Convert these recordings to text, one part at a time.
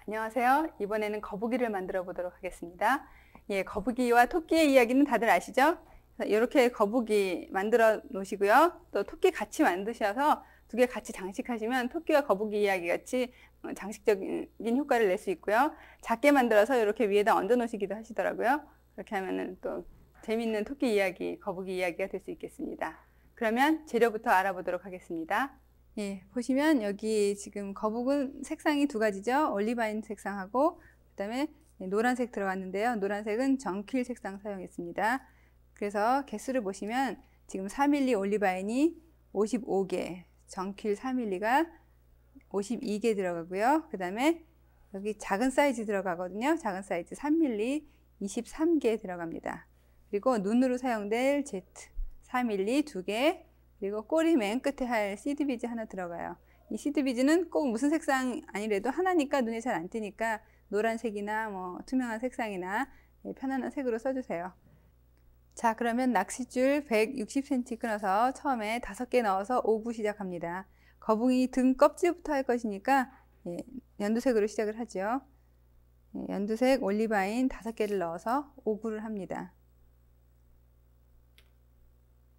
안녕하세요. 이번에는 거북이를 만들어 보도록 하겠습니다. 예, 거북이와 토끼의 이야기는 다들 아시죠? 이렇게 거북이 만들어 놓으시고요. 또 토끼 같이 만드셔서 두 개 같이 장식하시면 토끼와 거북이 이야기 같이 장식적인 효과를 낼 수 있고요. 작게 만들어서 이렇게 위에다 얹어 놓으시기도 하시더라고요. 그렇게 하면은 또 재밌는 토끼 이야기, 거북이 이야기가 될 수 있겠습니다. 그러면 재료부터 알아보도록 하겠습니다. 예, 보시면 여기 지금 거북은 색상이 두 가지죠. 올리바인 색상하고 그 다음에 노란색 들어갔는데요. 노란색은 정킬 색상 사용했습니다. 그래서 개수를 보시면 지금 4mm 올리바인이 55개, 정킬 4mm가 52개 들어가고요. 그 다음에 여기 작은 사이즈 들어가거든요. 작은 사이즈 3mm 23개 들어갑니다. 그리고 눈으로 사용될 Z 4mm 2개, 그리고 꼬리 맨 끝에 할 시드 비즈 하나 들어가요. 이 시드 비즈는 꼭 무슨 색상 아니래도 하나니까 눈에 잘 안 띄니까 노란색이나 뭐 투명한 색상이나 편안한 색으로 써주세요. 자, 그러면 낚싯줄 160cm 끊어서 처음에 5개 넣어서 오구 시작합니다. 거북이 등 껍질부터 할 것이니까 연두색으로 시작을 하죠. 연두색 올리바인 5개를 넣어서 오구를 합니다.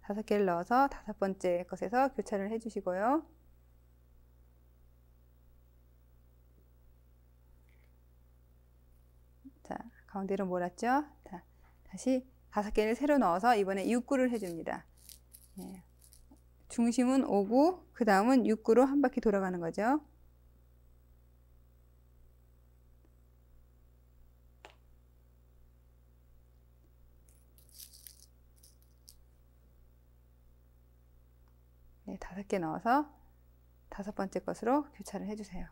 5개를 넣어서 5번째 것에서 교차를 해주시고요. 자, 가운데로 몰았죠? 자, 다시 5개를 새로 넣어서 이번에 6구를 해줍니다. 중심은 5구, 그 다음은 6구로 한 바퀴 돌아가는 거죠. 네, 5개 넣어서 5번째 것으로 교차를 해주세요.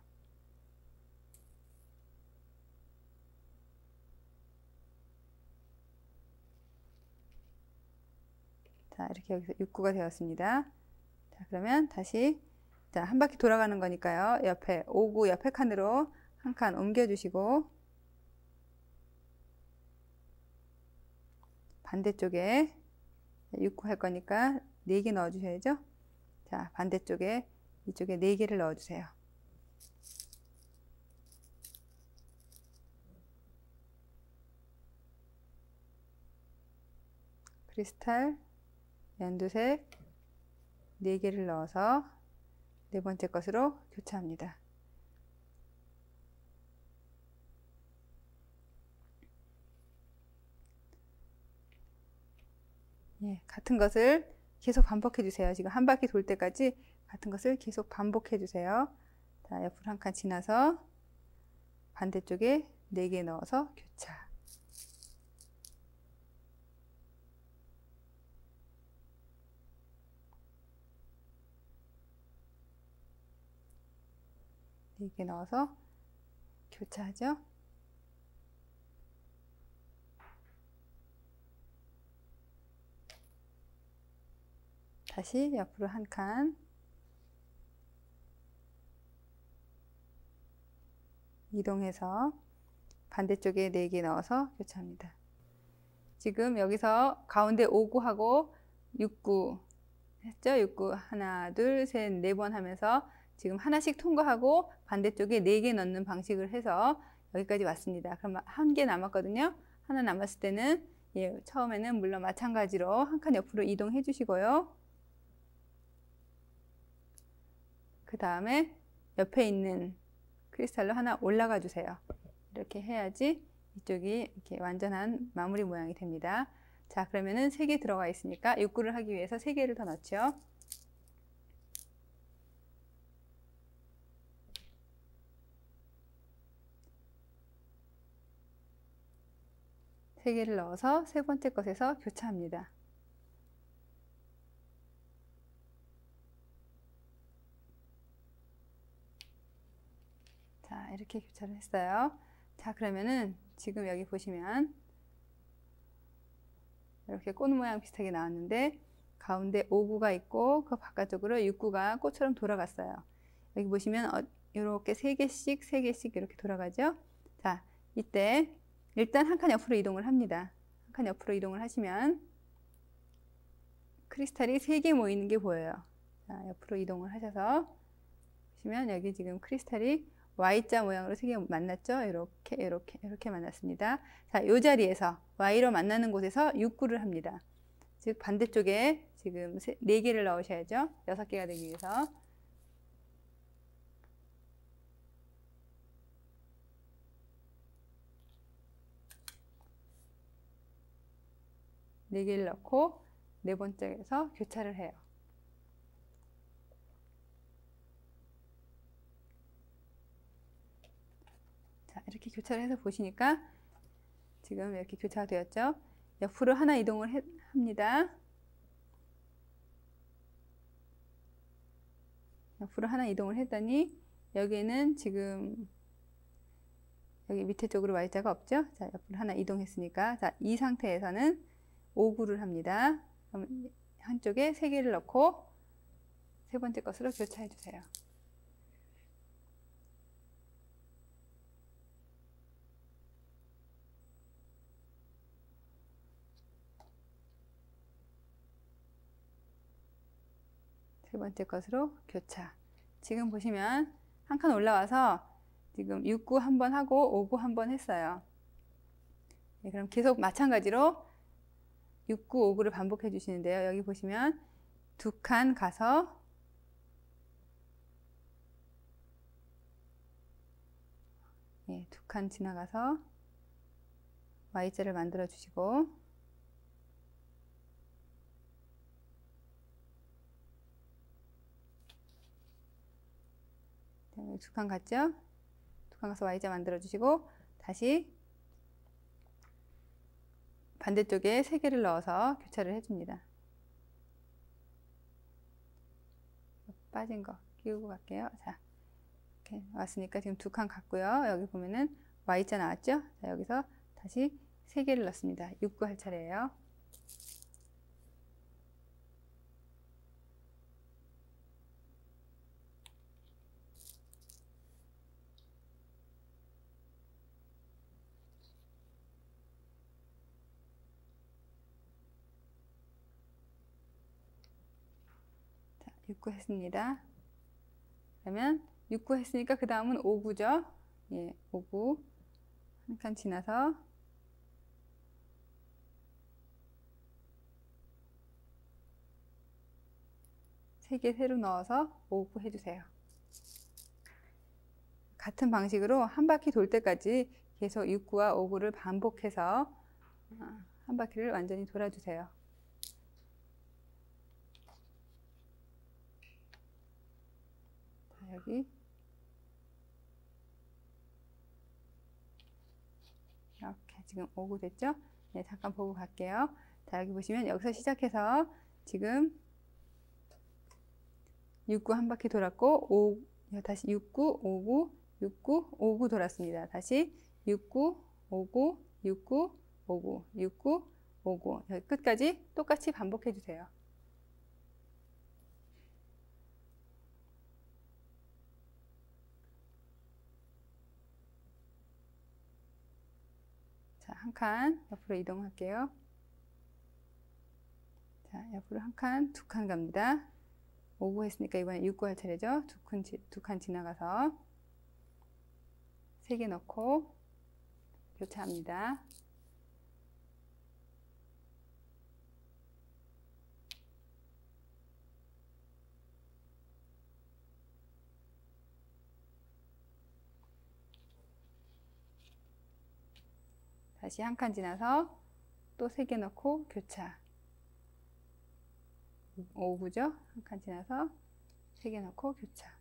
자, 이렇게 여기서 6구가 되었습니다. 자, 그러면 다시 자, 한 바퀴 돌아가는 거니까요. 옆에 5구 옆에 칸으로 한 칸 옮겨주시고 반대쪽에 6구 할 거니까 4개 넣어주셔야죠. 자, 반대쪽에 이쪽에 4개를 넣어주세요. 크리스탈 연두색 4개를 넣어서 4번째 것으로 교차합니다. 예, 같은 것을 계속 반복해 주세요. 지금 한 바퀴 돌 때까지 같은 것을 계속 반복해 주세요. 자, 옆으로 한 칸 지나서 반대쪽에 4개 넣어서 교차. 네 개 넣어서 교차하죠. 다시 옆으로 한 칸 이동해서 반대쪽에 4개 넣어서 교차합니다. 지금 여기서 가운데 5구하고 6구 했죠? 6구 하나, 둘, 셋, 4번 하면서 지금 하나씩 통과하고 반대쪽에 4개 넣는 방식을 해서 여기까지 왔습니다. 그럼 한 개 남았거든요. 하나 남았을 때는 처음에는 물론 마찬가지로 한 칸 옆으로 이동해 주시고요. 그 다음에 옆에 있는 크리스탈로 하나 올라가 주세요. 이렇게 해야지 이쪽이 이렇게 완전한 마무리 모양이 됩니다. 자, 그러면은 3개 들어가 있으니까 6구를 하기 위해서 3개를 더 넣죠. 세 개를 넣어서 세 번째 것에서 교차합니다. 자, 이렇게 교차를 했어요. 자, 그러면은 지금 여기 보시면 이렇게 꽃 모양 비슷하게 나왔는데 가운데 5구가 있고 그 바깥쪽으로 6구가 꽃처럼 돌아갔어요. 여기 보시면 이렇게 3개씩 3개씩 이렇게 돌아가죠. 자, 이때 일단 한 칸 옆으로 이동을 합니다. 한 칸 옆으로 이동을 하시면 크리스탈이 3개 모이는 게 보여요. 자, 옆으로 이동을 하셔서 보시면 여기 지금 크리스탈이 Y자 모양으로 세 개 만났죠? 이렇게 만났습니다. 자, 이 자리에서 Y로 만나는 곳에서 6구를 합니다. 즉 반대쪽에 지금 4개를 넣으셔야죠. 6개가 되기 위해서. 네 개를 넣고 네 번째에서 교차를 해요. 자, 이렇게 교차를 해서 보시니까 지금 이렇게 교차가 되었죠. 옆으로 하나 이동을 합니다. 옆으로 하나 이동을 했더니 여기는 지금 여기 밑에 쪽으로 Y자가 없죠. 자, 옆으로 하나 이동했으니까 자, 이 상태에서는 5구를 합니다. 그럼 한쪽에 3개를 넣고 세 번째 것으로 교차해 주세요. 세 번째 것으로 교차. 지금 보시면 한 칸 올라와서 지금 6구 한번 하고 5구 한번 했어요. 네, 그럼 계속 마찬가지로 6구, 5구를 반복해 주시는데요. 여기 보시면 2칸 가서 예, 2칸 지나가서 Y자를 만들어 주시고 네, 2칸 갔죠? 2칸 가서 Y자 만들어 주시고 다시 반대쪽에 3개를 넣어서 교차를 해줍니다. 빠진 거 끼우고 갈게요. 자, 이렇게 왔으니까 지금 2칸 갔고요. 여기 보면은 Y자 나왔죠? 자, 여기서 다시 3개를 넣습니다. 6구 할 차례예요. 자, 6구 했습니다. 그러면 6구 했으니까 그 다음은 5구죠. 예, 5구 한 칸 지나서 세 개 새로 넣어서 5구 해주세요. 같은 방식으로 한 바퀴 돌 때까지 계속 6구와 5구를 반복해서 한 바퀴를 완전히 돌아주세요. 자, 여기 이렇게 지금 5구 됐죠? 네, 잠깐 보고 갈게요. 자, 여기 보시면 여기서 시작해서 지금 6구 한 바퀴 돌았고 다시 6구, 5구, 6구, 5구 돌았습니다. 다시 6구, 5구, 6구, 5구, 6구, 5구 여기 끝까지 똑같이 반복해 주세요. 자, 한 칸 옆으로 이동할게요. 자, 옆으로 한 칸, 2칸 갑니다. 5구 했으니까 이번에 6구 할 차례죠. 2칸 지나가서 3개 넣고 교차합니다. 다시 한 칸 지나서 또 3개 넣고 교차. 5구죠? 한 칸 지나서 3개 넣고 교차.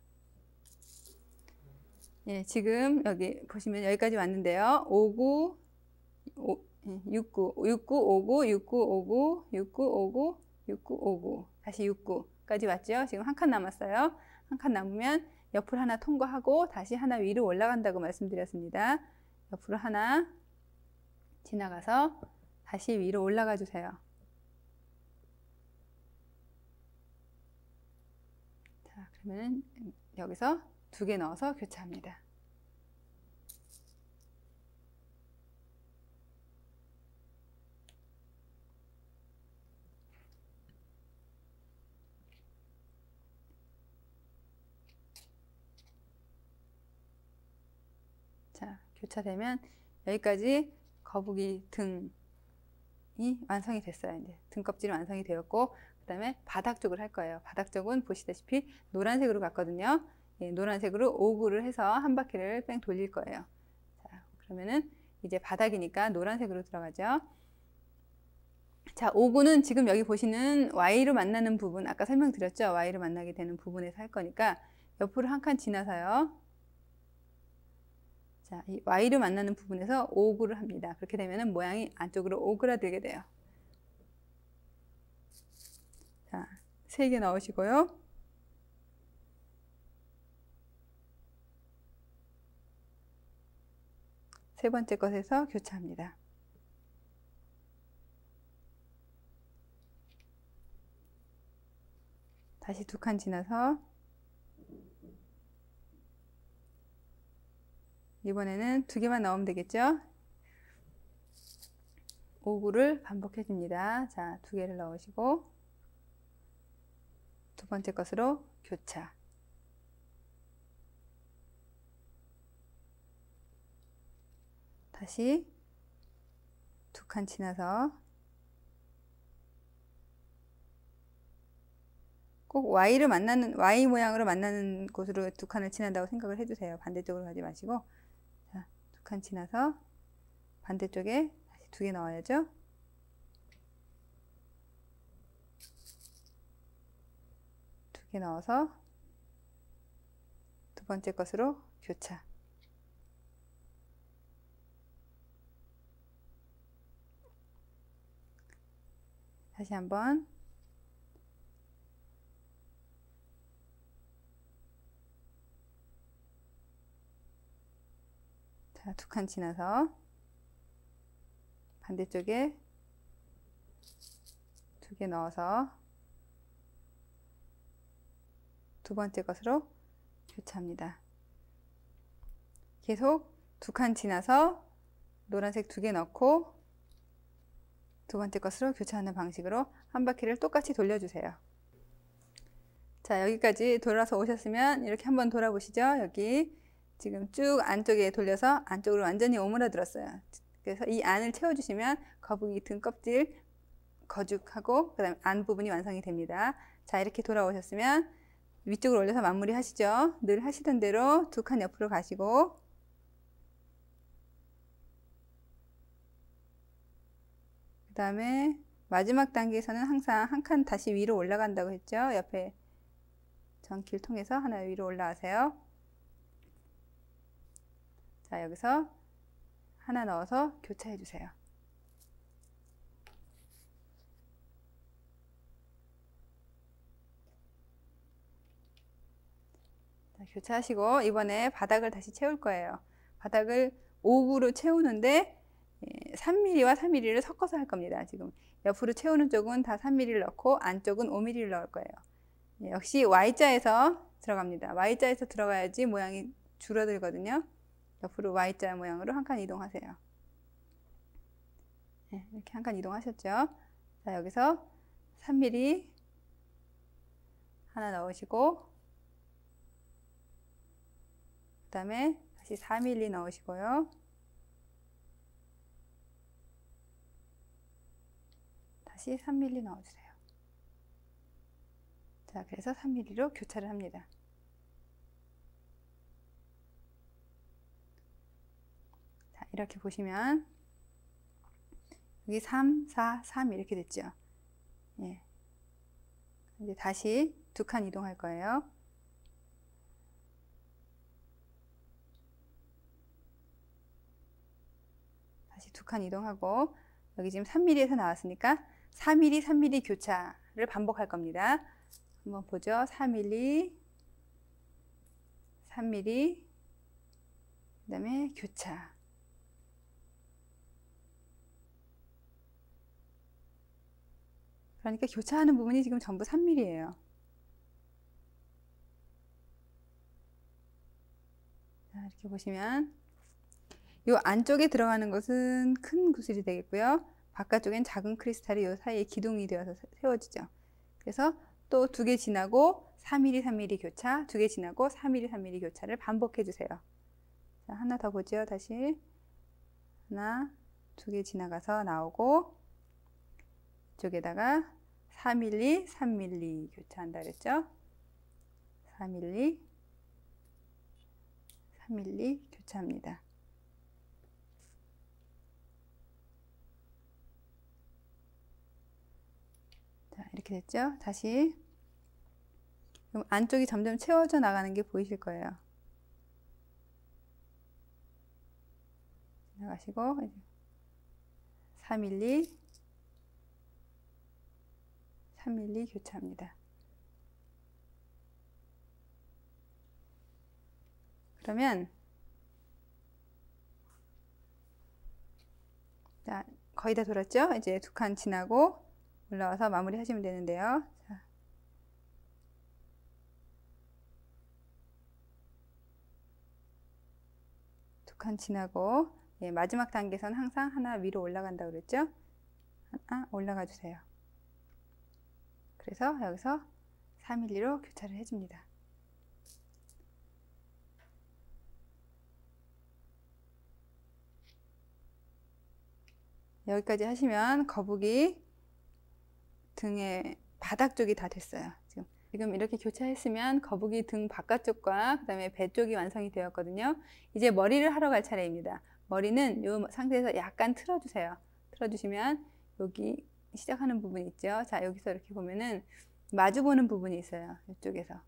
예, 지금 여기 보시면 여기까지 왔는데요. 5구, 6구, 6구, 5구, 6구, 5구, 6구, 5구, 6구, 5구. 다시 6구까지 왔죠? 지금 한 칸 남았어요. 한 칸 남으면 옆을 하나 통과하고 다시 하나 위로 올라간다고 말씀드렸습니다. 옆으로 하나 지나가서 다시 위로 올라가 주세요. 자, 그러면 여기서 2개 넣어서 교차합니다. 교차되면 여기까지 거북이 등이 완성이 됐어요. 이제 등껍질이 완성이 되었고, 그 다음에 바닥 쪽을 할 거예요. 바닥 쪽은 보시다시피 노란색으로 갔거든요. 예, 노란색으로 오구를 해서 한 바퀴를 뺑 돌릴 거예요. 자, 그러면은 이제 바닥이니까 노란색으로 들어가죠. 자, 오구는 지금 여기 보시는 Y로 만나는 부분, 아까 설명드렸죠? Y로 만나게 되는 부분에서 할 거니까 옆으로 한 칸 지나서요. 자, 이 Y로 만나는 부분에서 오구를 합니다. 그렇게 되면은 모양이 안쪽으로 오그라들게 돼요. 자, 3개 넣으시고요. 세 번째 것에서 교차합니다. 다시 2칸 지나서 이번에는 2개만 넣으면 되겠죠? 오구를 반복해 줍니다. 자, 2개를 넣으시고 두 번째 것으로 교차. 다시 2칸 지나서 꼭 Y 모양으로 만나는 곳으로 2칸을 지난다고 생각을 해주세요. 반대쪽으로 가지 마시고. 자, 2칸 지나서 반대쪽에 다시 2개 넣어야죠. 두 개 넣어서 두 번째 것으로 교차. 다시 한번 자, 2칸 지나서 반대쪽에 2개 넣어서 두 번째 것으로 교차합니다. 계속 2칸 지나서 노란색 2개 넣고 두 번째 것으로 교차하는 방식으로 한 바퀴를 똑같이 돌려주세요. 자, 여기까지 돌아서 오셨으면 이렇게 한번 돌아보시죠. 여기 지금 쭉 안쪽에 돌려서 안쪽으로 완전히 오므라들었어요. 그래서 이 안을 채워주시면 거북이 등 껍질 거죽하고 그 다음에 안 부분이 완성이 됩니다. 자, 이렇게 돌아오셨으면 위쪽으로 올려서 마무리 하시죠. 늘 하시던 대로 2칸 옆으로 가시고 그 다음에 마지막 단계에서는 항상 한 칸 다시 위로 올라간다고 했죠. 옆에 전길 통해서 하나 위로 올라가세요. 자, 여기서 하나 넣어서 교차해 주세요. 자, 교차하시고 이번에 바닥을 다시 채울 거예요. 바닥을 오구로 채우는데 3mm와 3mm를 섞어서 할 겁니다. 지금 옆으로 채우는 쪽은 다 3mm를 넣고 안쪽은 5mm를 넣을 거예요. 역시 Y자에서 들어갑니다. Y자에서 들어가야지 모양이 줄어들거든요. 옆으로 Y자 모양으로 한 칸 이동하세요. 네, 이렇게 한 칸 이동하셨죠. 자, 여기서 3mm 하나 넣으시고 그 다음에 다시 4mm 넣으시고요. 다시 3mm 넣어주세요. 자, 그래서 3mm로 교차를 합니다. 자, 이렇게 보시면 여기 3, 4, 3 이렇게 됐죠. 예. 이제 다시 2칸 이동할 거예요. 다시 2칸 이동하고 여기 지금 3mm에서 나왔으니까 4mm, 3mm 교차를 반복할 겁니다. 한번 보죠. 4mm, 3mm, 그 다음에 교차. 그러니까 교차하는 부분이 지금 전부 3mm예요. 자, 이렇게 보시면 이 안쪽에 들어가는 것은 큰 구슬이 되겠고요. 바깥쪽엔 작은 크리스탈이 이 사이에 기둥이 되어서 세워지죠. 그래서 또 2개 지나고 4mm, 3mm 교차, 2개 지나고 4mm, 3mm 교차를 반복해 주세요. 자, 하나 더 보죠. 다시 하나, 두 개 지나가서 나오고 이쪽에다가 4mm, 3mm 교차한다 그랬죠? 4mm, 3mm 교차합니다. 자, 이렇게 됐죠? 다시 그럼 안쪽이 점점 채워져 나가는 게 보이실 거예요. 나가시고 4mm, 3mm 교차합니다. 그러면 자, 거의 다 돌았죠? 이제 두 칸 지나고 올라와서 마무리 하시면 되는데요. 자, 두 칸 지나고 예, 마지막 단계선 항상 하나 위로 올라간다고 그랬죠? 하나 올라가 주세요. 그래서 여기서 4mm로 교차를 해줍니다. 여기까지 하시면 거북이 등의 바닥 쪽이 다 됐어요. 지금 이렇게 교차했으면 거북이 등 바깥쪽과 그 다음에 배 쪽이 완성이 되었거든요. 이제 머리를 하러 갈 차례입니다. 머리는 이 상태에서 약간 틀어주세요. 틀어주시면 여기 시작하는 부분이 있죠. 자, 여기서 이렇게 보면은 마주보는 부분이 있어요. 이쪽에서.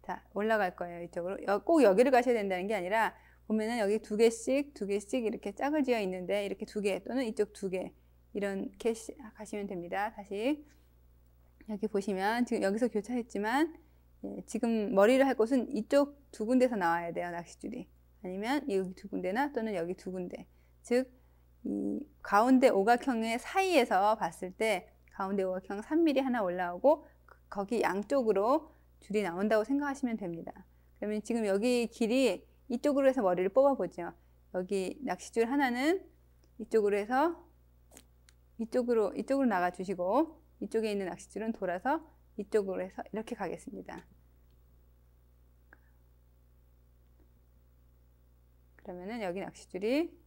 자, 올라갈 거예요. 이쪽으로. 꼭 여기를 가셔야 된다는 게 아니라 보면은 여기 두 개씩 이렇게 짝을 지어 있는데 이렇게 두 개 또는 이쪽 두 개 이렇게 가시면 됩니다. 다시 여기 보시면 지금 여기서 교차했지만 예, 지금 머리를 할 곳은 이쪽 두 군데서 나와야 돼요. 낚싯줄이. 아니면 여기 두 군데나 또는 여기 두 군데. 즉 이 가운데 오각형의 사이에서 봤을 때 가운데 오각형 3mm 하나 올라오고 거기 양쪽으로 줄이 나온다고 생각하시면 됩니다. 그러면 지금 여기 길이 이쪽으로 해서 머리를 뽑아 보죠. 여기 낚싯줄 하나는 이쪽으로 해서 이쪽으로 나가 주시고 이쪽에 있는 낚싯줄은 돌아서 이쪽으로 해서 이렇게 가겠습니다. 그러면은 여기 낚싯줄이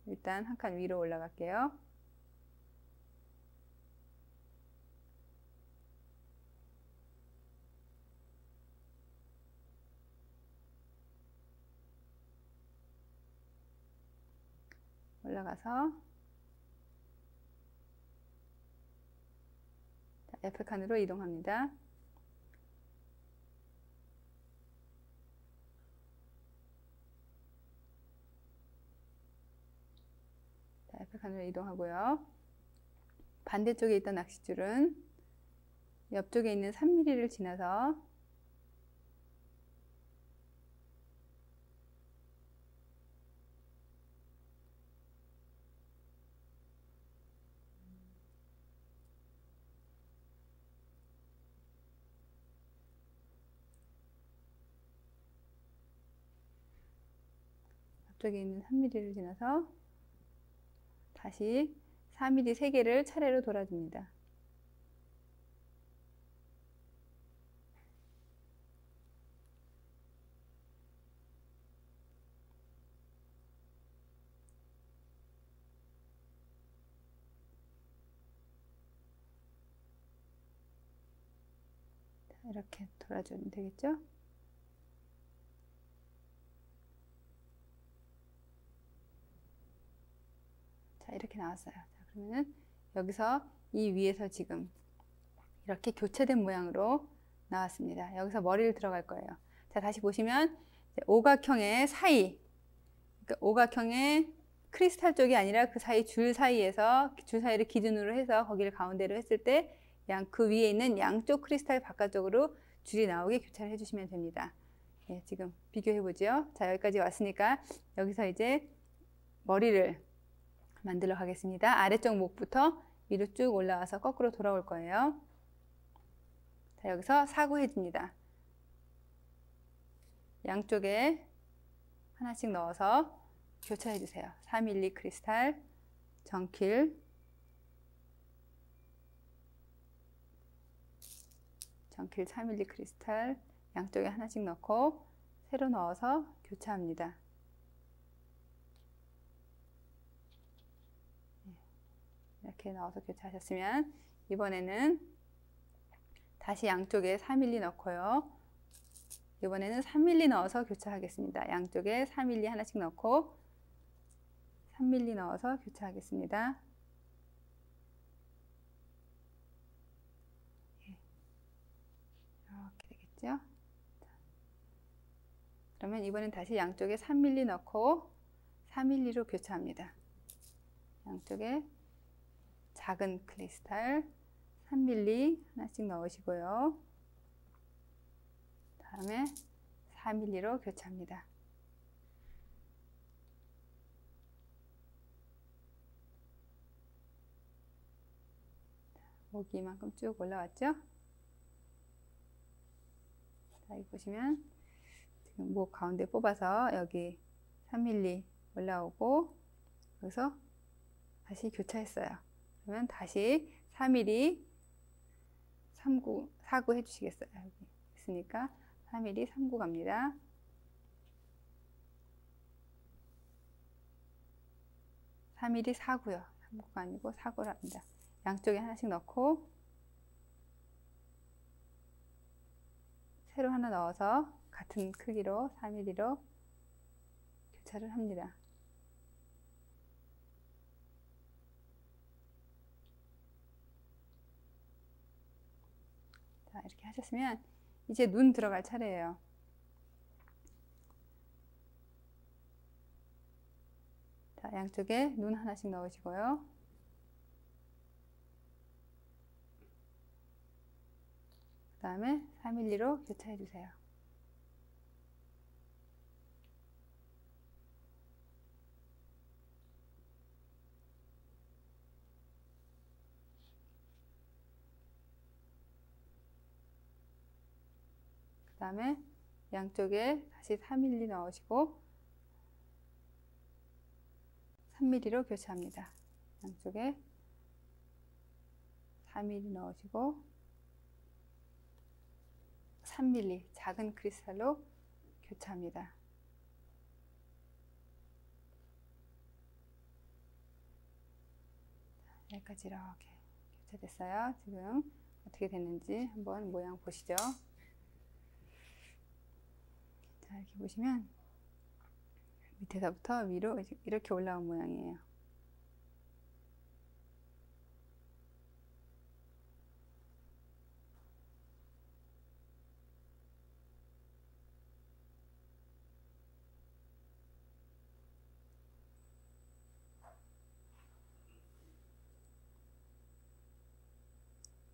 일단 한 칸 위로 올라갈게요. 올라가서 옆에 칸으로 이동합니다. 자, 옆에 칸으로 이동하고요. 반대쪽에 있던 낚싯줄은 옆쪽에 있는 3mm를 지나서 앞쪽에 있는 3mm를 지나서 다시 4mm 3개를 차례로 돌아줍니다. 이렇게 돌아주면 되겠죠? 자, 이렇게 나왔어요. 자, 그러면은 여기서 이 위에서 지금 이렇게 교체된 모양으로 나왔습니다. 여기서 머리를 들어갈 거예요. 자, 다시 보시면 오각형의 사이, 그러니까 오각형의 크리스탈 쪽이 아니라 그 사이 줄 사이에서 줄 사이를 기준으로 해서 거기를 가운데로 했을 때 그 위에 있는 양쪽 크리스탈 바깥쪽으로 줄이 나오게 교차를 해주시면 됩니다. 예, 지금 비교해 보죠. 자, 여기까지 왔으니까 여기서 이제 머리를 만들어 가겠습니다. 아래쪽 목부터 위로 쭉 올라와서 거꾸로 돌아올 거예요. 자, 여기서 사구 해줍니다. 양쪽에 하나씩 넣어서 교차해 주세요. 4mm 크리스탈, 정킬, 정킬 4mm 크리스탈 양쪽에 하나씩 넣고 새로 넣어서 교차합니다. 이렇게 넣어서 교차하셨으면 이번에는 다시 양쪽에 4mm 넣고요. 이번에는 3mm 넣어서 교차하겠습니다. 양쪽에 4mm 하나씩 넣고 3mm 넣어서 교차하겠습니다. 이렇게 되겠죠? 그러면 이번엔 다시 양쪽에 3mm 넣고 4mm로 교차합니다. 양쪽에 작은 크리스탈 3mm 하나씩 넣으시고요. 다음에 4mm로 교차합니다. 목이 이만큼 쭉 올라왔죠? 자, 여기 보시면 지금 목 가운데 뽑아서 여기 3mm 올라오고 여기서 다시 교차했어요. 그러면 다시 4mm 3구, 4구 해주시겠어요. 여기 있으니까 3mm 3구 갑니다. (3mm) 4구요. 3구가 아니고 4구를 합니다. 양쪽에 하나씩 넣고 새로 하나 넣어서 같은 크기로 4mm로 교차를 합니다. 자, 이렇게 하셨으면 이제 눈 들어갈 차례예요. 자, 양쪽에 눈 하나씩 넣으시고요. 그 다음에 4mm로 교차해 주세요. 그 다음에 양쪽에 다시 4mm 넣으시고 3mm로 교차합니다. 양쪽에 4mm 넣으시고 3mm 작은 크리스탈로 교차합니다. 여기까지 이렇게 교차됐어요. 지금 어떻게 됐는지 한번 모양 보시죠. 자, 이렇게 보시면 밑에서부터 위로 이렇게 올라온 모양이에요.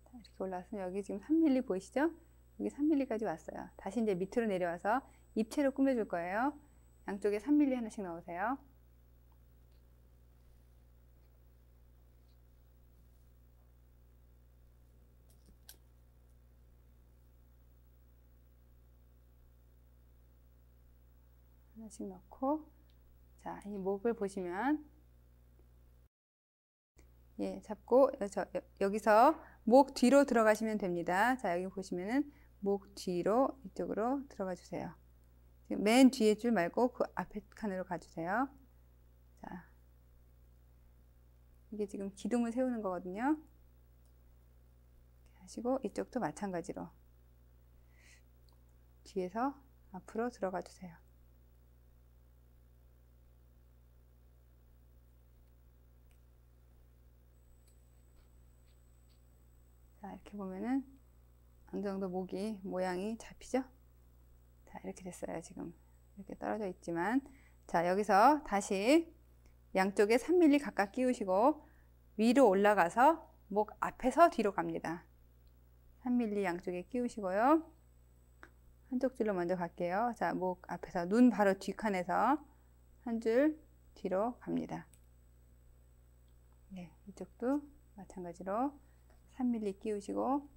자, 이렇게 올라왔으면 여기 지금 3mm 보이시죠? 여기 3mm까지 왔어요. 다시 이제 밑으로 내려와서 입체로 꾸며줄 거예요. 양쪽에 3mm 하나씩 넣으세요. 하나씩 넣고, 자, 이 목을 보시면, 예, 잡고, 여기서 목 뒤로 들어가시면 됩니다. 자, 여기 보시면은 목 뒤로 이쪽으로 들어가 주세요. 맨 뒤에 줄 말고 그 앞에 칸으로 가주세요. 자, 이게 지금 기둥을 세우는 거거든요. 이렇게 하시고 이쪽도 마찬가지로 뒤에서 앞으로 들어가 주세요. 자, 이렇게 보면은 어느 정도 목이 모양이 잡히죠? 자, 이렇게 됐어요. 지금 이렇게 떨어져 있지만, 자, 여기서 다시 양쪽에 3mm 각각 끼우시고 위로 올라가서 목 앞에서 뒤로 갑니다. 3mm 양쪽에 끼우시고요. 한쪽 줄로 먼저 갈게요. 자, 목 앞에서 눈 바로 뒷칸에서 한 줄 뒤로 갑니다. 네, 이쪽도 마찬가지로 3mm 끼우시고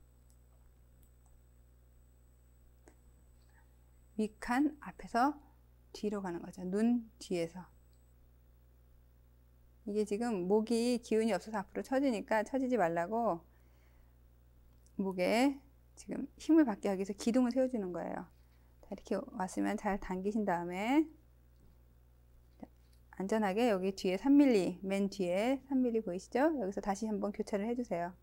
윗칸 앞에서 뒤로 가는 거죠. 눈 뒤에서. 이게 지금 목이 기운이 없어서 앞으로 처지니까 처지지 말라고 목에 지금 힘을 받게 하기 위해서 기둥을 세워주는 거예요. 자, 이렇게 왔으면 잘 당기신 다음에 안전하게 여기 뒤에 3mm, 맨 뒤에 3mm 보이시죠? 여기서 다시 한번 교차를 해주세요.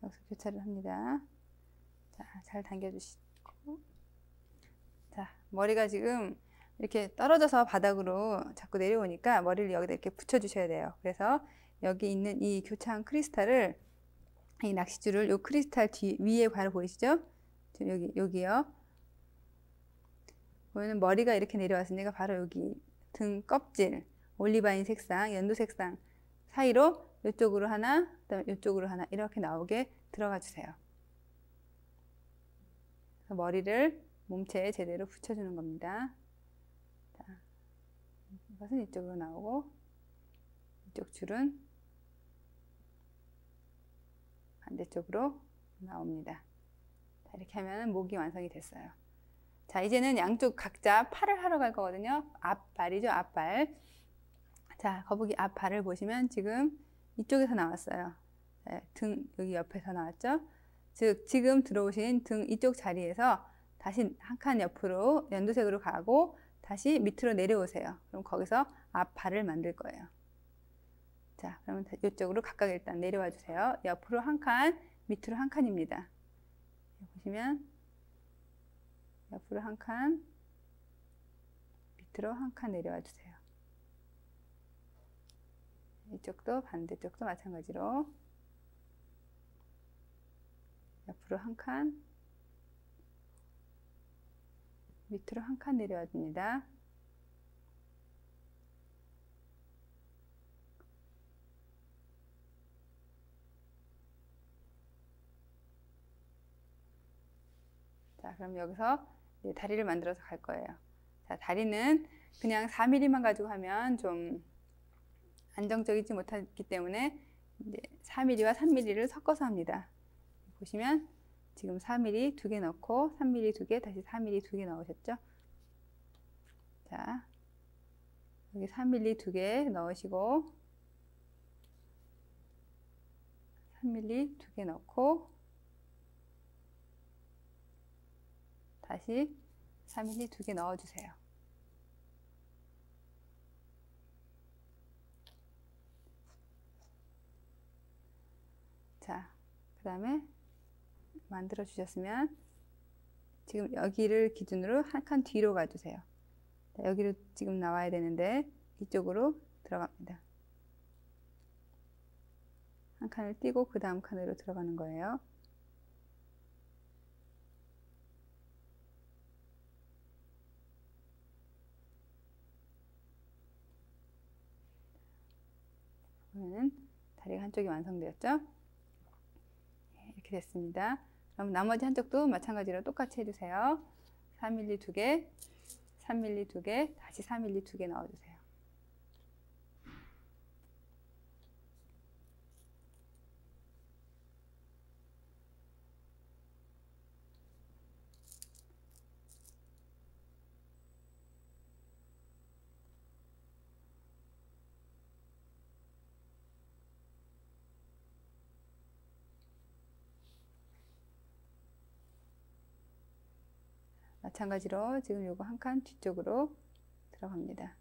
여기서 교차를 합니다. 자, 잘 당겨주시고. 자, 머리가 지금 이렇게 떨어져서 바닥으로 자꾸 내려오니까 머리를 여기다 이렇게 붙여주셔야 돼요. 그래서 여기 있는 이 교차한 크리스탈을, 이 낚시줄을 요 크리스탈 위에 바로 보이시죠? 여기요. 보면 머리가 이렇게 내려왔으니까 바로 여기 등 껍질, 올리바인 색상, 연두 색상 사이로 이쪽으로 하나, 그다음에 이쪽으로 하나 이렇게 나오게 들어가 주세요. 그래서 머리를 몸체에 제대로 붙여주는 겁니다. 자, 이것은 이쪽으로 나오고 이쪽 줄은 반대쪽으로 나옵니다. 자, 이렇게 하면 목이 완성이 됐어요. 자, 이제는 양쪽 각자 팔을 하러 갈 거거든요. 앞발이죠, 앞발. 자, 거북이 앞발을 보시면 지금 이쪽에서 나왔어요. 네, 등 여기 옆에서 나왔죠. 즉 지금 들어오신 등 이쪽 자리에서 다시 한 칸 옆으로 연두색으로 가고 다시 밑으로 내려오세요. 그럼 거기서 앞발을 만들 거예요. 자, 그러면 이쪽으로 각각 일단 내려와 주세요. 옆으로 한 칸, 밑으로 한 칸입니다. 보시면 옆으로 한 칸, 밑으로 한 칸 내려와 주세요. 이쪽도 반대쪽도 마찬가지로 옆으로 한 칸, 밑으로 한 칸 내려와 줍니다. 자, 그럼 여기서 이제 다리를 만들어서 갈 거예요. 자, 다리는 그냥 4mm만 가지고 하면 좀 안정적이지 못하기 때문에 이제 4mm와 3mm를 섞어서 합니다. 보시면 지금 4mm 2개 넣고 3mm 2개, 다시 4mm 2개 넣으셨죠? 자, 여기 3mm 2개 넣으시고 3mm 2개 넣고 다시 3mm 2개 넣어주세요. 자, 그 다음에 만들어 주셨으면 지금 여기를 기준으로 한 칸 뒤로 가주세요. 자, 여기로 지금 나와야 되는데 이쪽으로 들어갑니다. 한 칸을 띄고 그 다음 칸으로 들어가는 거예요. 그러면 다리가 한쪽이 완성되었죠? 이렇게 됐습니다. 그럼 나머지 한쪽도 마찬가지로 똑같이 해주세요. 4mm 2개, 3mm 2개, 다시 4mm 2개 넣어주세요. 마찬가지로 지금 요거 한 칸 뒤쪽으로 들어갑니다.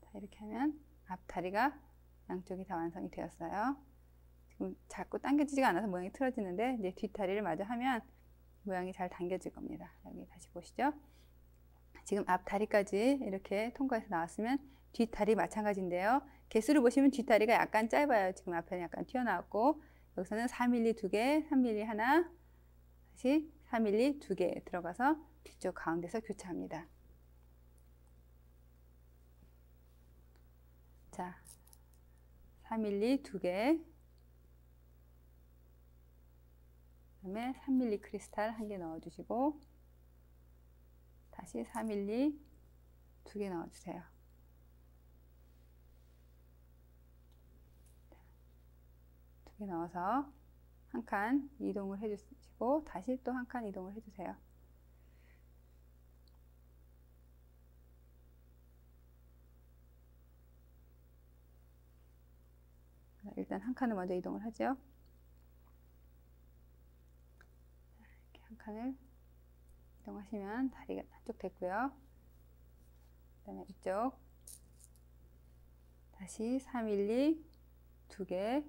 자, 이렇게 하면 앞다리가 양쪽이 다 완성이 되었어요. 지금 자꾸 당겨지지가 않아서 모양이 틀어지는데 이제 뒷다리를 마저 하면 모양이 잘 당겨질 겁니다. 여기 다시 보시죠. 지금 앞다리까지 이렇게 통과해서 나왔으면 뒷다리 마찬가지인데요. 개수를 보시면 뒷다리가 약간 짧아요. 지금 앞에는 약간 튀어나왔고 여기서는 4mm 2개, 3mm 하나, 다시 4mm 2개 들어가서 뒤쪽 가운데서 교차합니다. 자, 4mm 2개, 그 다음에 3mm 크리스탈 1개 넣어주시고 다시 4mm 2개 넣어주세요. 2개 넣어서 한 칸 이동을 해주시고 다시 또 한 칸 이동을 해주세요. 일단 한 칸을 먼저 이동을 하죠. 이렇게 한 칸을 이동하시면 다리가 한쪽 됐고요. 그 다음에 이쪽 다시 4mm 2개,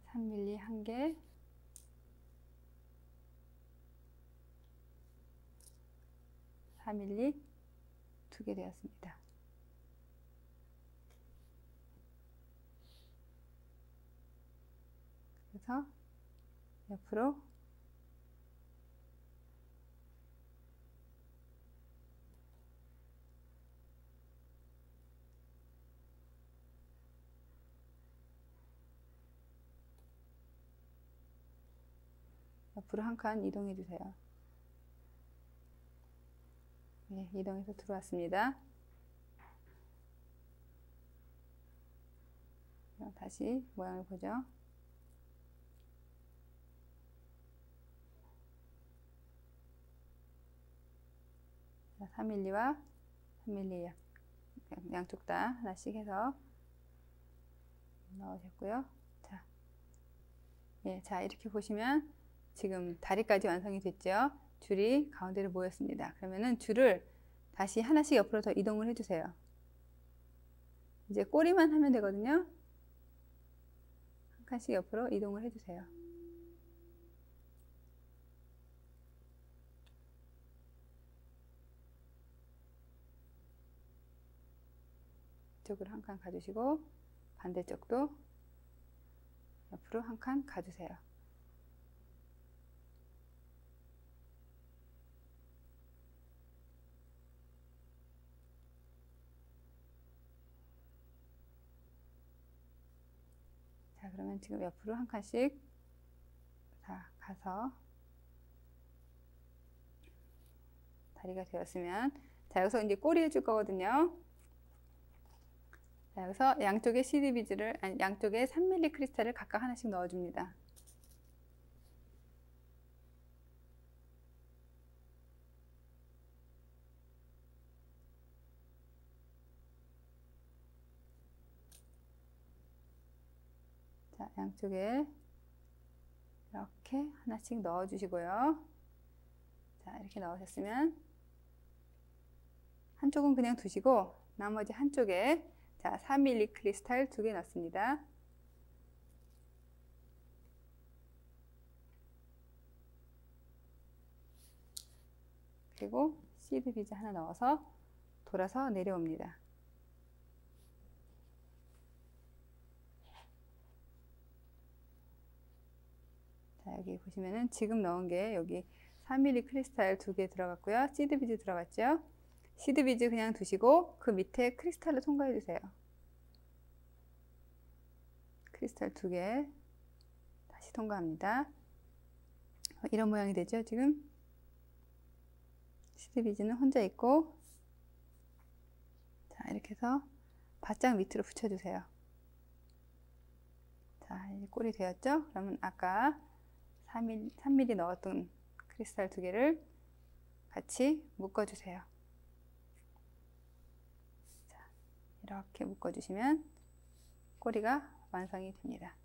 3mm 1개, 4mm 2개 되었습니다. 그래서 옆으로 한 칸 이동해 주세요. 네, 이동해서 들어왔습니다. 다시 모양을 보죠. 자, 3mm와 3mm 양쪽 다 하나씩 해서 넣으셨고요. 자, 예, 자 이렇게 보시면 지금 다리까지 완성이 됐죠. 줄이 가운데로 모였습니다. 그러면은 줄을 다시 하나씩 옆으로 더 이동을 해주세요. 이제 꼬리만 하면 되거든요. 한 칸씩 옆으로 이동을 해주세요. 이쪽으로 한 칸 가주시고 반대쪽도 옆으로 한 칸 가주세요. 자, 그러면 지금 옆으로 한 칸씩 다 가서 다리가 되었으면, 자, 여기서 이제 꼬리 해줄 거거든요. 자, 여기서 양쪽에 CD 비즈를, 아니, 양쪽에 3mm 크리스탈을 각각 하나씩 넣어줍니다. 자, 양쪽에 이렇게 하나씩 넣어주시고요. 자, 이렇게 넣으셨으면 한쪽은 그냥 두시고 나머지 한쪽에 자 4mm 크리스탈 2개 넣습니다. 그리고 시드 비즈 하나 넣어서 돌아서 내려옵니다. 자, 여기 보시면은 지금 넣은 게 여기 3mm 크리스탈 2개 들어갔고요. 시드 비즈 들어갔죠. 시드 비즈 그냥 두시고 그 밑에 크리스탈로 통과해 주세요. 크리스탈 2개 다시 통과합니다. 이런 모양이 되죠. 지금 시드 비즈는 혼자 있고, 자 이렇게 해서 바짝 밑으로 붙여주세요. 자 이제 꼴이 되었죠. 그러면 아까 3mm 넣었던 크리스탈 2개를 같이 묶어주세요. 자, 이렇게 묶어주시면 꼬리가 완성이 됩니다.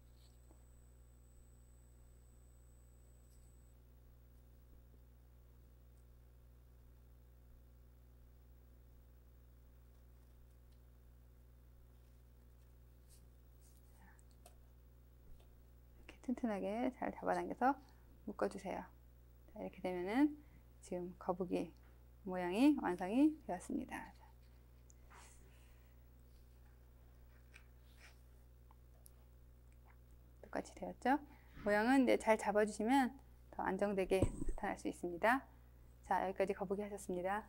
이렇게 튼튼하게 잘 잡아당겨서 묶어주세요. 자, 이렇게 되면은 지금 거북이 모양이 완성이 되었습니다. 똑같이 되었죠? 모양은 이제 잘 잡아주시면 더 안정되게 나타날 수 있습니다. 자, 여기까지 거북이 하셨습니다.